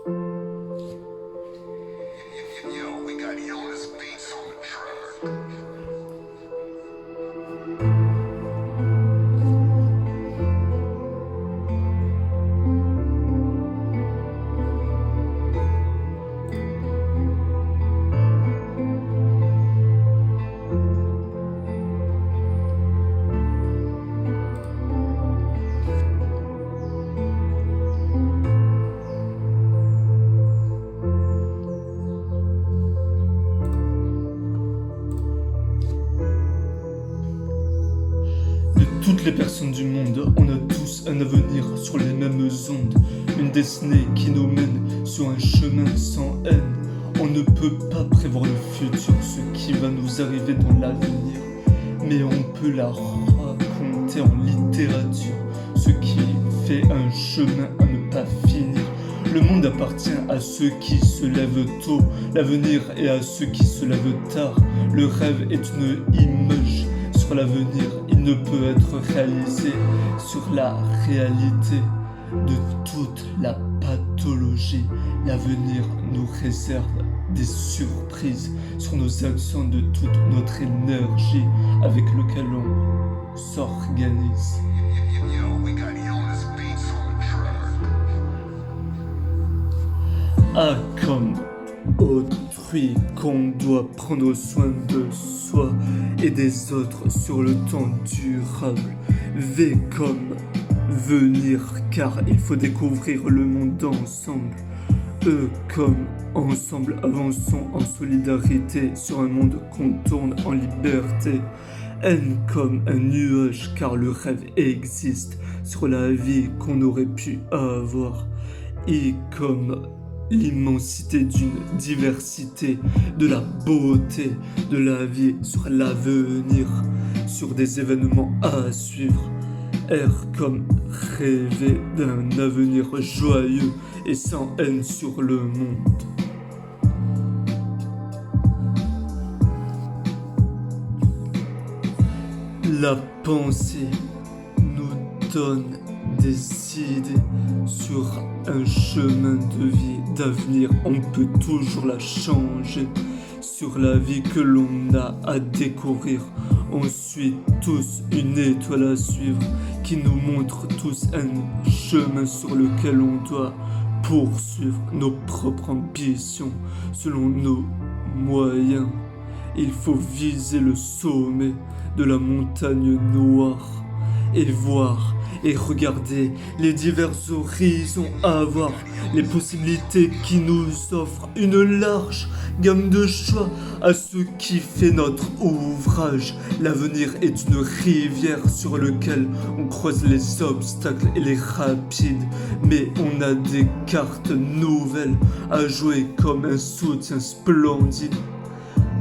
Yo, we got illness beats on the track. De toutes les personnes du monde, on a tous un avenir sur les mêmes ondes. Une destinée qui nous mène sur un chemin sans haine. On ne peut pas prévoir le futur, ce qui va nous arriver dans l'avenir. Mais on peut la raconter en littérature, ce qui fait un chemin à ne pas finir. Le monde appartient à ceux qui se lèvent tôt, l'avenir est à ceux qui se lèvent tard. Le rêve est une image sur l'avenir, il ne peut être réalisé sur la réalité de toute la pathologie. L'avenir nous réserve des surprises sur nos actions, de toute notre énergie avec laquelle on s'organise. Yo, we got illness beats on the track. A comme autrui qu'on doit prendre soin de soi et des autres sur le temps durable. V comme venir car il faut découvrir le monde ensemble. E comme ensemble avançons en solidarité sur un monde qu'on tourne en liberté. N comme un nuage car le rêve existe sur la vie qu'on aurait pu avoir. I comme l'immensité d'une diversité, de la beauté de la vie sur l'avenir, sur des événements à suivre. R comme rêver d'un avenir joyeux et sans haine sur le monde. La pensée nous donne des idées sur un chemin de vie, d'avenir, on peut toujours la changer. Sur la vie que l'on a à découvrir, on suit tous une étoile à suivre qui nous montre tous un chemin sur lequel on doit poursuivre nos propres ambitions selon nos moyens. Il faut viser le sommet de la montagne noire et voir et regarder les divers horizons à voir, les possibilités qui nous offrent une large gamme de choix à ce qui fait notre ouvrage. L'avenir est une rivière sur laquelle on croise les obstacles et les rapides, mais on a des cartes nouvelles à jouer comme un soutien splendide.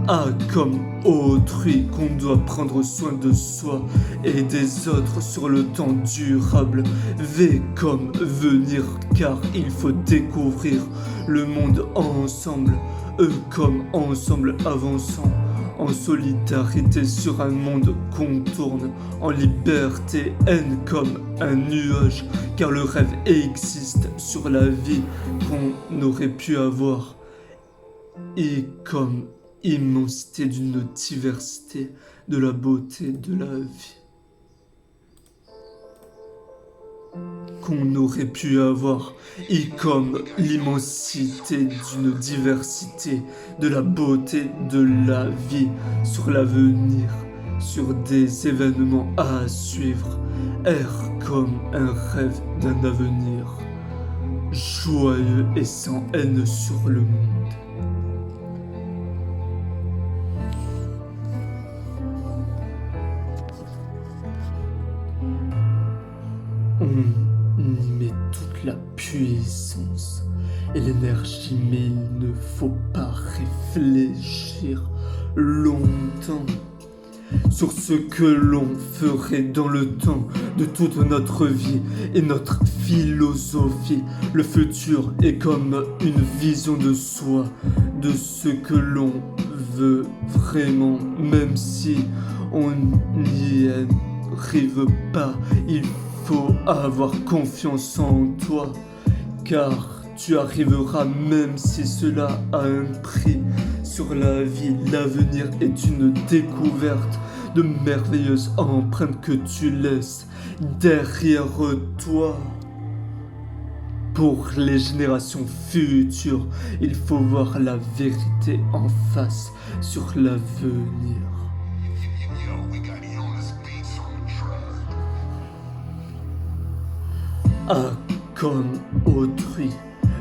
A comme autrui qu'on doit prendre soin de soi et des autres sur le temps durable. V comme venir car il faut découvrir le monde ensemble. E comme ensemble avançant en solidarité sur un monde qu'on tourne en liberté. N comme un nuage car le rêve existe sur la vie qu'on aurait pu avoir. I comme immensité d'une diversité, de la beauté de la vie qu'on aurait pu avoir. I comme l'immensité d'une diversité, de la beauté de la vie sur l'avenir, sur des événements à suivre. R comme un rêve d'un avenir joyeux et sans haine sur le monde. On y met toute la puissance et l'énergie, mais il ne faut pas réfléchir longtemps sur ce que l'on ferait dans le temps de toute notre vie et notre philosophie. Le futur est comme une vision de soi, de ce que l'on veut vraiment, même si on n'y arrive pas. Il faut avoir confiance en toi, car tu arriveras même si cela a un prix. Sur la vie, l'avenir est une découverte de merveilleuses empreintes que tu laisses derrière toi. Pour les générations futures, il faut voir la vérité en face sur l'avenir. Yo, we got illness beats on the track. Ah, comme autrui,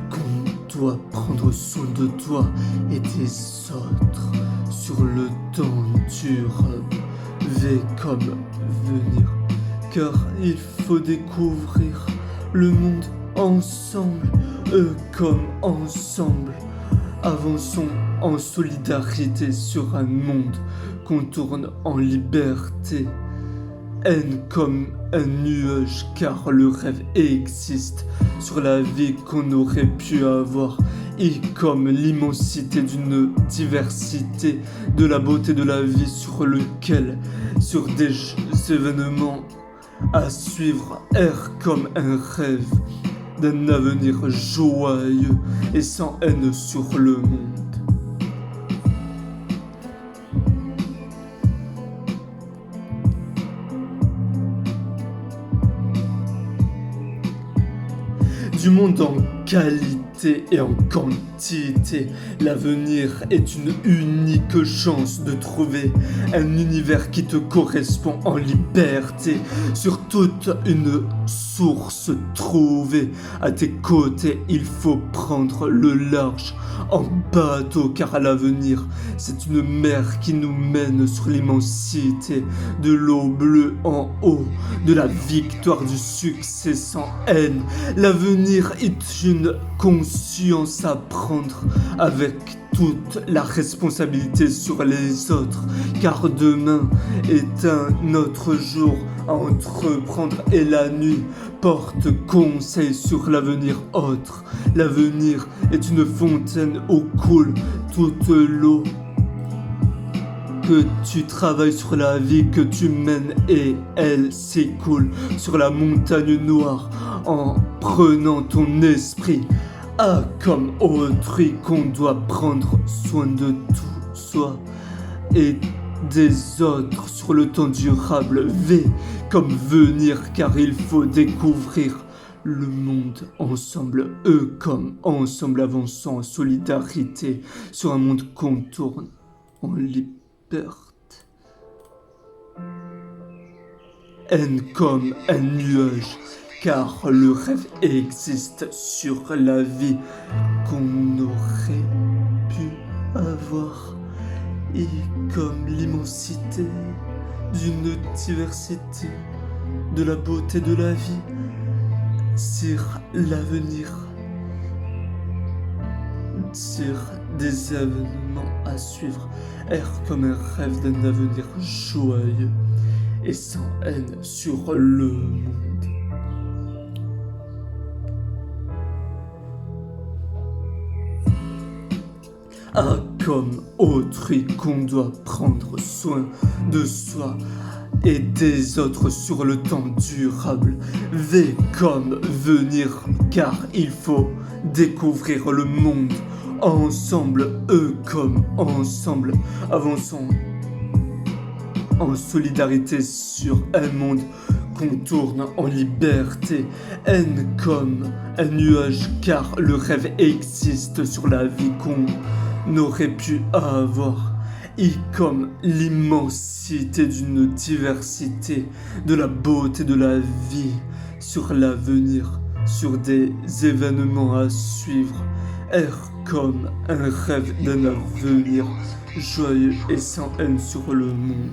qu'on doit prendre soin de toi et des autres sur le temps durable. Vais comme venir, car il faut découvrir le monde ensemble, eux comme ensemble. Avançons en solidarité sur un monde qu'on tourne en liberté. Haine comme un nuage, car le rêve existe sur la vie qu'on aurait pu avoir. Et comme l'immensité d'une diversité, de la beauté de la vie sur des événements à suivre, erre comme un rêve d'un avenir joyeux et sans haine sur le monde. Du monde en qualité et en quantité, l'avenir est une unique chance de trouver un univers qui te correspond en liberté. Sur toute une source trouvée, à tes côtés, il faut prendre le large en bateau, car l'avenir, c'est une mer qui nous mène sur l'immensité de l'eau bleue en haut, de la victoire du succès sans haine. L'avenir est une conscience à prendre avec toute la responsabilité sur les autres, car demain est un autre jour à entreprendre et la nuit porte conseil sur l'avenir autre. L'avenir est une fontaine où coule toute l'eau. Que tu travailles sur la vie que tu mènes et elle s'écoule sur la montagne noire en prenant ton esprit. Ah, comme autrui qu'on doit prendre soin de tout soi et des autres sur le temps durable. V comme venir, car il faut découvrir le monde ensemble, eux comme ensemble, avançant en solidarité sur un monde qu'on tourne en liberté. Haine comme un nuage, car le rêve existe sur la vie qu'on aurait pu avoir. Et comme l'immensité d'une diversité, de la beauté de la vie, sur l'avenir, sur des événements à suivre, erre comme un rêve d'un avenir joyeux et sans haine sur le monde. Ah, comme autrui qu'on doit prendre soin de soi et des autres sur le temps durable. V comme venir, car il faut découvrir le monde ensemble, eux comme ensemble, avançons en solidarité sur un monde qu'on tourne en liberté. Haine comme un nuage, car le rêve existe sur la vie qu'on n'aurait pu avoir. Et comme l'immensité d'une diversité, de la beauté de la vie sur l'avenir, sur des événements à suivre, erre comme un rêve d'un avenir joyeux et sans haine sur le monde.